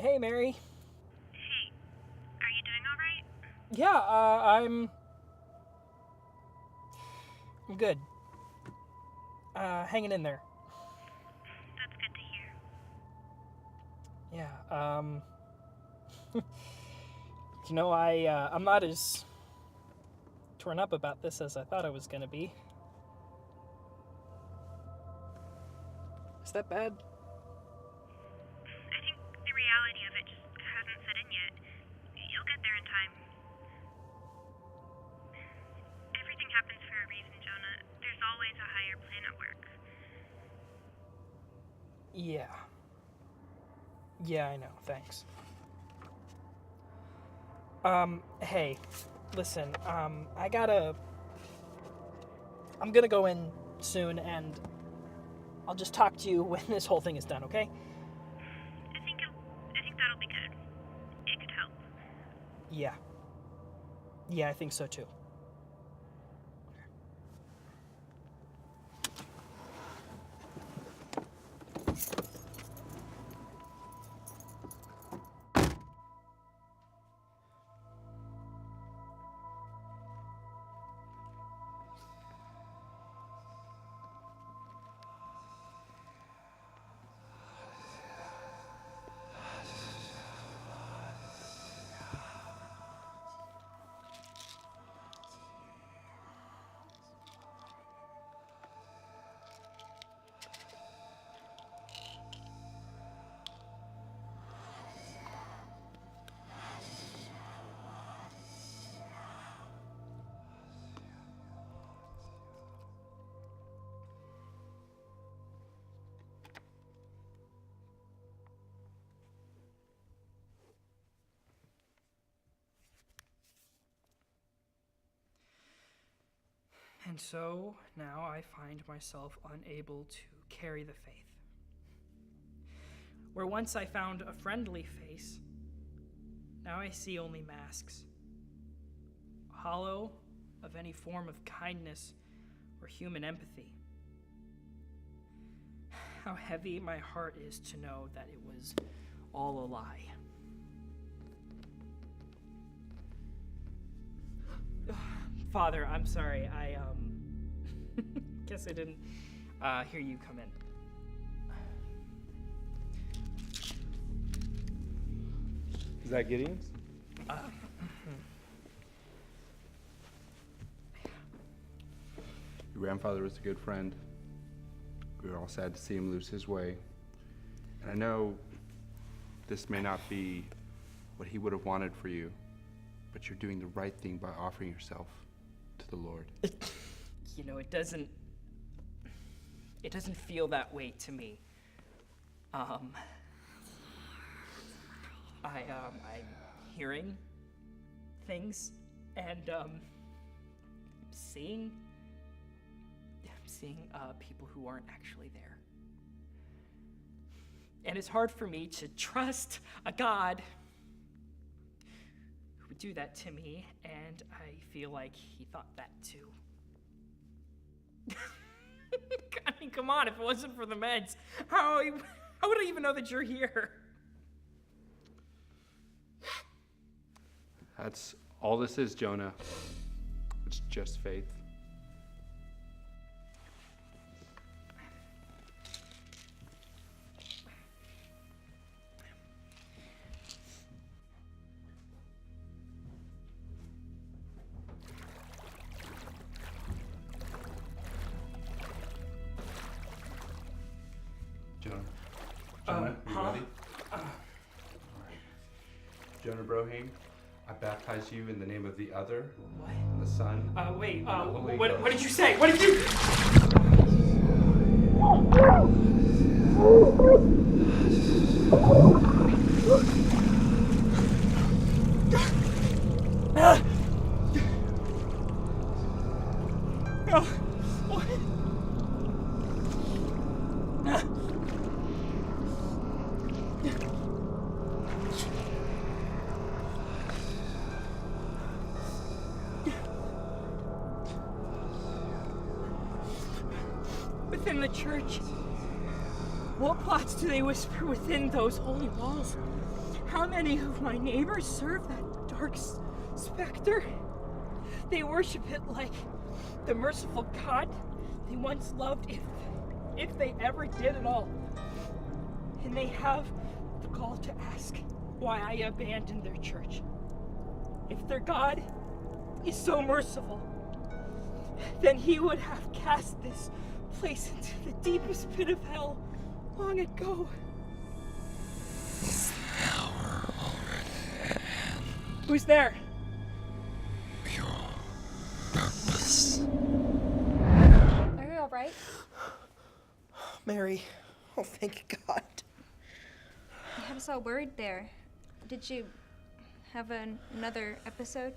Hey, Mary. Hey, are you doing alright? Yeah, I'm good. Hanging in there. That's good to hear. Yeah, I'm not as torn up about this as I thought I was gonna be. Is that bad? I think the reality of it just hasn't set in yet. You'll get there in time. Everything happens for a reason, Jonah. There's always a higher plan at work. Yeah. Yeah, I know, thanks. Hey, listen, I'm gonna go in soon, and I'll just talk to you when this whole thing is done, okay? I think that'll be good. It could help. Yeah. Yeah, I think so too. And so, now I find myself unable to carry the faith. Where once I found a friendly face, now I see only masks, hollow of any form of kindness or human empathy. How heavy my heart is to know that it was all a lie. Father, I'm sorry. I guess I didn't hear you come in. Is that Gideon's? Your grandfather was a good friend. We were all sad to see him lose his way. And I know this may not be what he would have wanted for you, but you're doing the right thing by offering yourself to the Lord. It doesn't feel that way to me. I'm hearing things and seeing people who aren't actually there. And it's hard for me to trust a God who would do that to me, and I feel like he thought that too. I mean, come on, if it wasn't for the meds, how would I even know that you're here? That's all this is, Jonah. It's just faith. Jonah, you ready? Jonah Brohane, I baptize you in the name of the other, What? and the Son, Wait, and the Holy what Ghost. did you say? What did you... Within the church, What plots do they whisper within those holy walls? How many of my neighbors serve that dark specter? They worship it like the merciful God they once loved, if they ever did at all. And they have the gall to ask why I abandoned their church. If their God is so merciful, then he would have cast this place into the deepest pit of hell long ago. Who's there? Your purpose. Are you alright? Mary, oh thank God. I had us all worried there. Did you have another episode?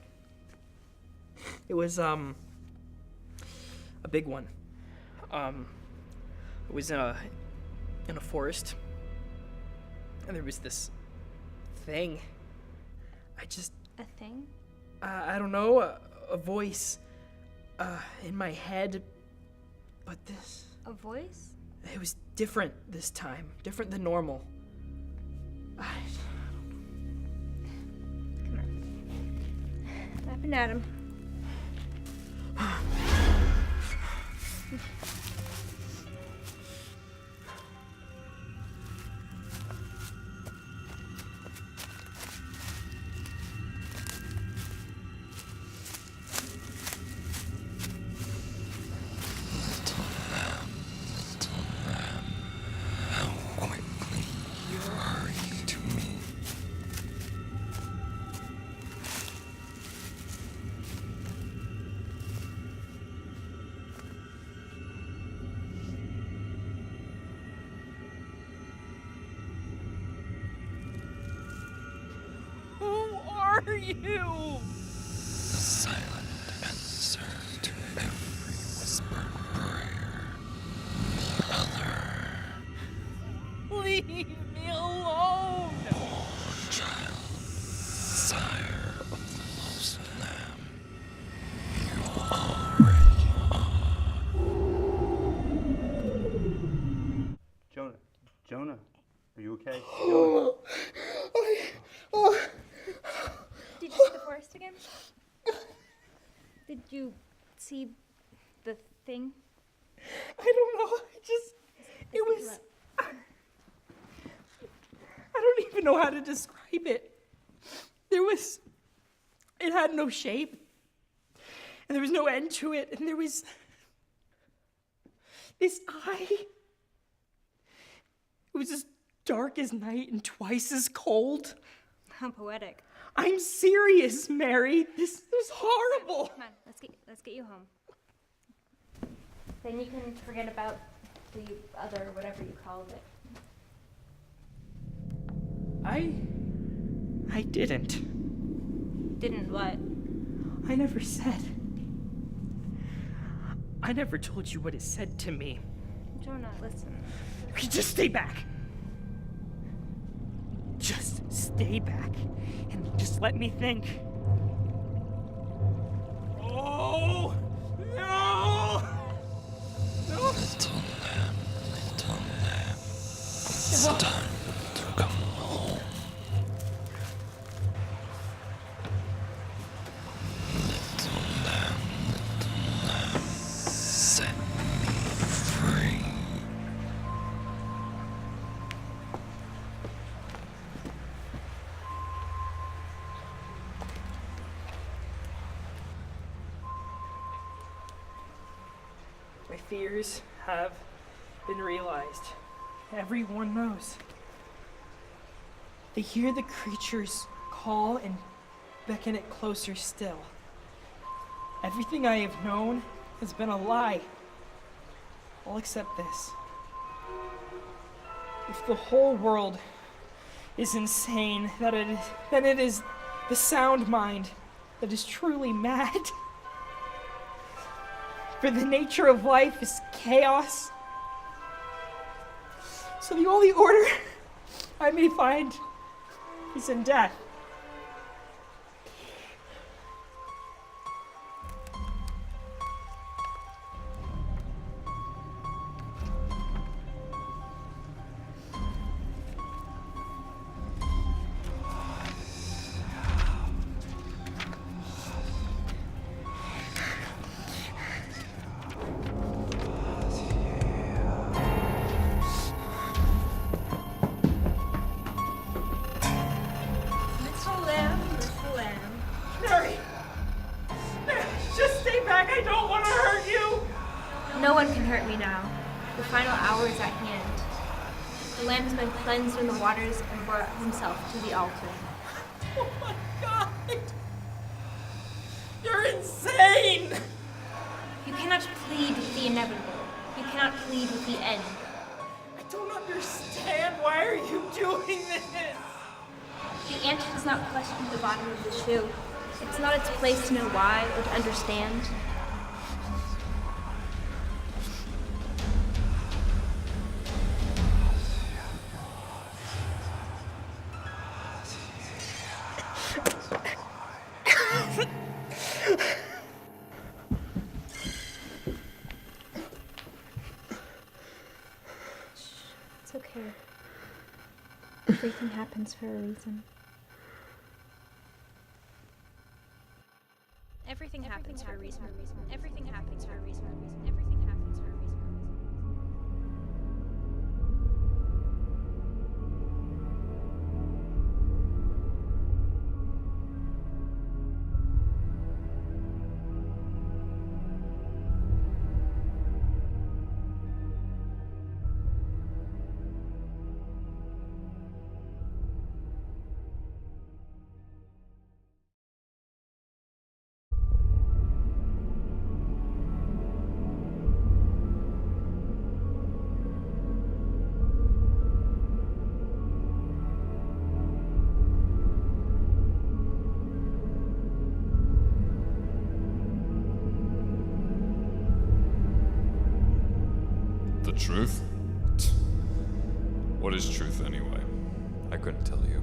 It was, a big one. It was in a forest. And there was this thing. A thing? I don't know, a voice, in my head. But A voice? it was different this time. Different than normal. Come on. Up and at him. How quickly you hurry to me. Who are you? The silent answer to every whispered prayer. The other, Leave me alone! born child, sire of the lost lamb. You already are. Jonah, are you okay? Jonah. Did you see the forest again? Did you see the thing? I don't know. It was. I don't even know how to describe it. It had no shape. And there was no end to it. And there was this eye. It was as dark as night and twice as cold. How poetic. I'm serious, Mary. This was horrible. Come on, let's get you home. Then you can forget about the other, whatever you called it. I didn't. Didn't what? I never said. I never told you what it said to me. Jonah, listen. You just stay back. Just stay back and just let me think. Oh, no! No! Little lamb, it's time to come home. Little lamb, set me free. My fears have been realized. Everyone knows. They hear the creatures call and beckon it closer still. Everything I have known has been a lie. All except this. If the whole world is insane, then it is the sound mind that is truly mad. For the nature of life is chaos. So the only order I may find is in death. The final hour is at hand. The Lamb has been cleansed in the waters and brought himself to the altar. Oh my God! You're insane! You cannot plead with the inevitable. You cannot plead with the end. I don't understand. Why are you doing this? The ant does not question the bottom of the shoe. It's not its place to know why or to understand. It's okay. Everything happens for a reason. Everything happens for a reason. Everything happens for a reason. Everything happens for a reason. The truth? What is truth anyway? I couldn't tell you.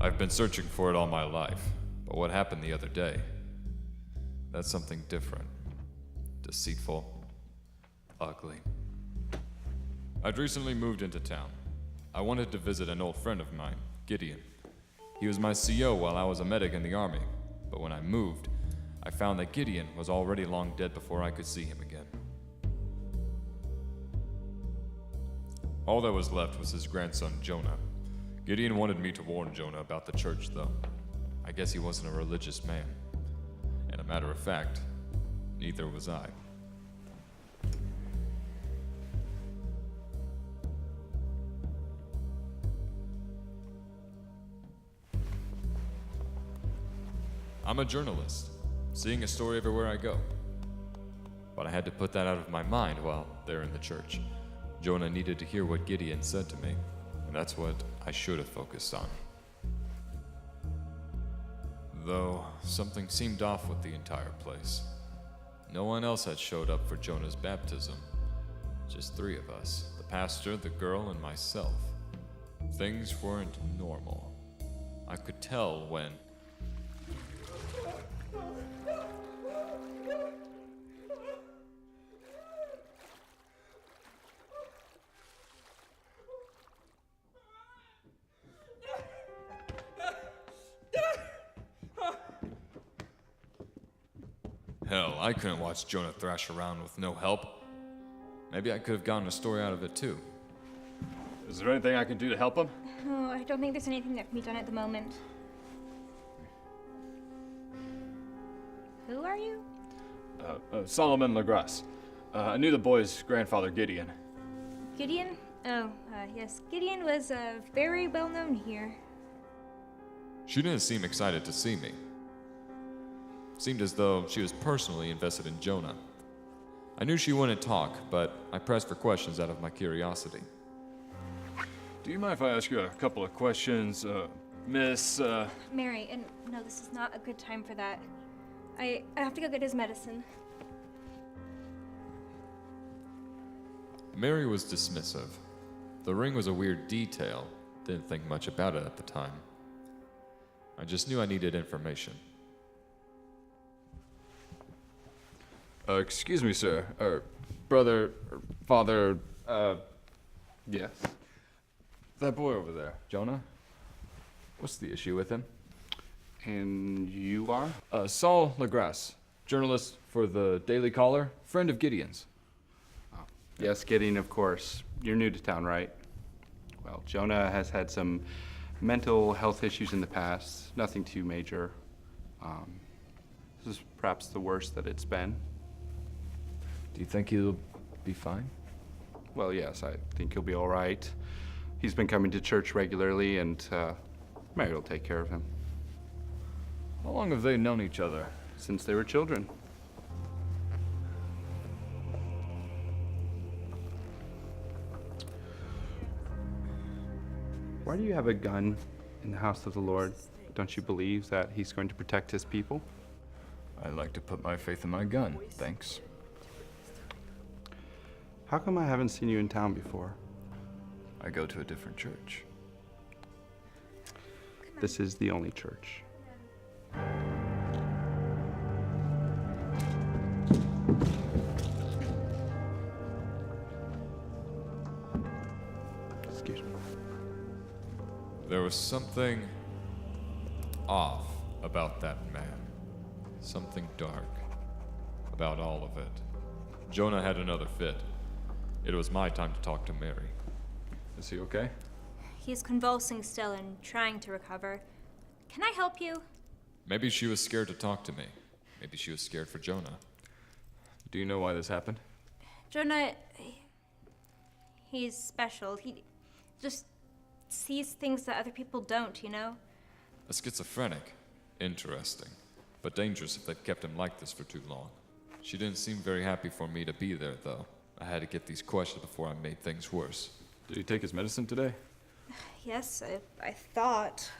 I've been searching for it all my life, but what happened the other day? That's something different. Deceitful. Ugly. I'd recently moved into town. I wanted to visit an old friend of mine, Gideon. He was my CO while I was a medic in the army, but when I moved, I found that Gideon was already long dead before I could see him again. All that was left was his grandson, Jonah. Gideon wanted me to warn Jonah about the church, though. I guess he wasn't a religious man. And a matter of fact, neither was I. I'm a journalist, seeing a story everywhere I go. But I had to put that out of my mind while there in the church. Jonah needed to hear what Gideon said to me, and that's what I should have focused on. Though, something seemed off with the entire place. No one else had showed up for Jonah's baptism. Just 3 of us, the pastor, the girl, and myself. Things weren't normal. I could tell when... Hell, I couldn't watch Jonah thrash around with no help. Maybe I could have gotten a story out of it too. Is there anything I can do to help him? Oh, I don't think there's anything that can be done at the moment. Who are you? Solomon LaGrasse. I knew the boy's grandfather, Gideon. Gideon? Oh, yes. Gideon was very well known here. She didn't seem excited to see me. Seemed as though she was personally invested in Jonah. I knew she wouldn't talk, but I pressed for questions out of my curiosity. Do you mind if I ask you a couple of questions, Miss, Mary, and no, this is not a good time for that. I have to go get his medicine. Mary was dismissive. The ring was a weird detail. Didn't think much about it at the time. I just knew I needed information. Excuse me, sir. Brother, father, yes. that boy over there, Jonah? What's the issue with him? And you are? Saul LaGrasse, journalist for the Daily Caller, friend of Gideon's. Oh, yes, Gideon, of course. You're new to town, right? Well, Jonah has had some mental health issues in the past. Nothing too major. This is perhaps the worst that it's been. Do you think he'll be fine? Well, yes, I think he'll be all right. He's been coming to church regularly, and Mary will take care of him. How long have they known each other? Since they were children. Why do you have a gun in the house of the Lord? Don't you believe that he's going to protect his people? I like to put my faith in my gun, thanks. How come I haven't seen you in town before? I go to a different church. This is the only church. Excuse me. There was something off about that man. Something dark about all of it. Jonah had another fit. It was my time to talk to Mary. Is he okay? He's convulsing still and trying to recover. Can I help you? Maybe she was scared to talk to me. Maybe she was scared for Jonah. Do you know why this happened? Jonah, he's special. He just sees things that other people don't, you know? A schizophrenic. Interesting. But dangerous if they've kept him like this for too long. She didn't seem very happy for me to be there, though. I had to get these questions before I made things worse. Did he take his medicine today? Yes, I thought.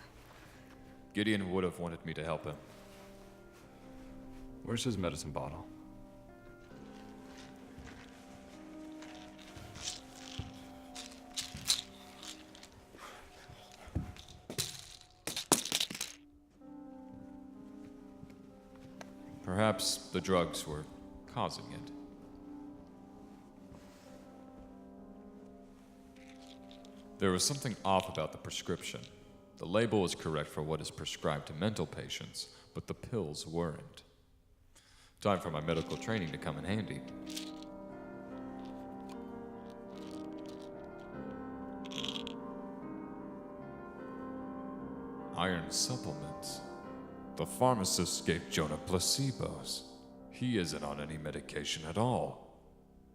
Gideon would have wanted me to help him. Where's his medicine bottle? Perhaps the drugs were causing it. There was something off about the prescription. The label was correct for what is prescribed to mental patients, but the pills weren't. Time for my medical training to come in handy. Iron supplements. The pharmacist gave Jonah placebos. He isn't on any medication at all,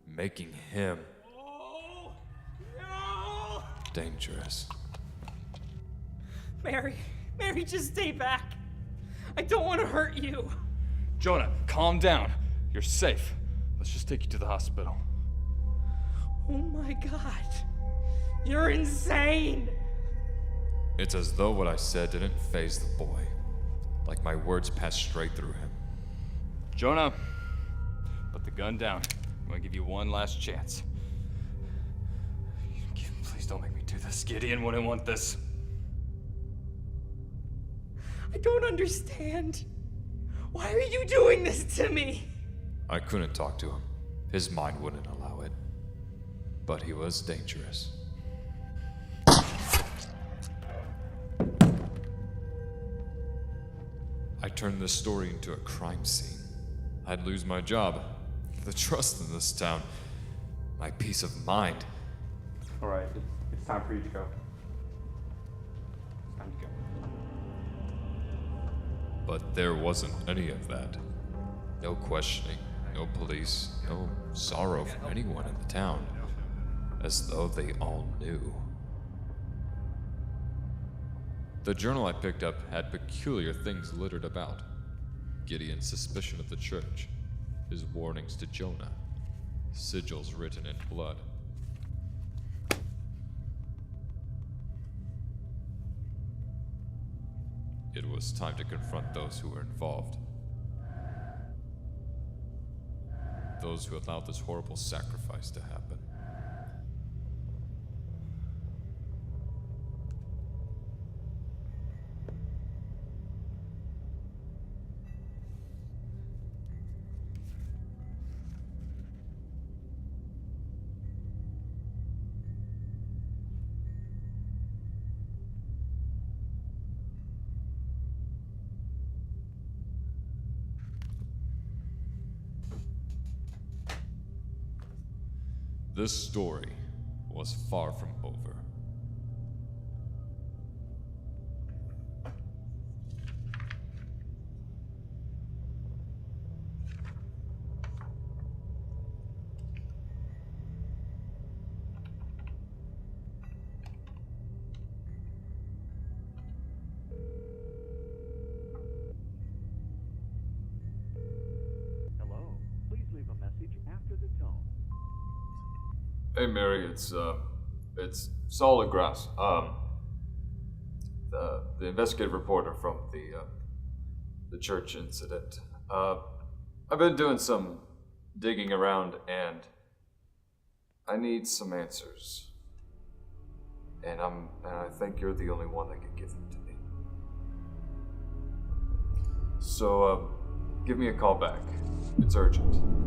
making him dangerous. Mary, just stay back. I don't want to hurt you. Jonah, calm down. You're safe. Let's just take you to the hospital. Oh my God. You're insane. It's as though what I said didn't faze the boy. Like my words passed straight through him. Jonah, put the gun down. I'm gonna give you one last chance. Please don't make me do this. Gideon wouldn't want this. I don't understand. Why are you doing this to me? I couldn't talk to him. His mind wouldn't allow it. But he was dangerous. I turned this story into a crime scene. I'd lose my job, the trust in this town, my peace of mind. All right, it's time for you to go. It's time to go. But there wasn't any of that. No questioning, no police, no sorrow from anyone in the town. As though they all knew. The journal I picked up had peculiar things littered about. Gideon's suspicion of the church, his warnings to Jonah, sigils written in blood. It was time to confront those who were involved. Those who allowed this horrible sacrifice to happen. This story was far from over. Hey, Mary, it's Solid Grass. The investigative reporter from the church incident. I've been doing some digging around, and I need some answers. And I think you're the only one that can give them to me. So, give me a call back. It's urgent.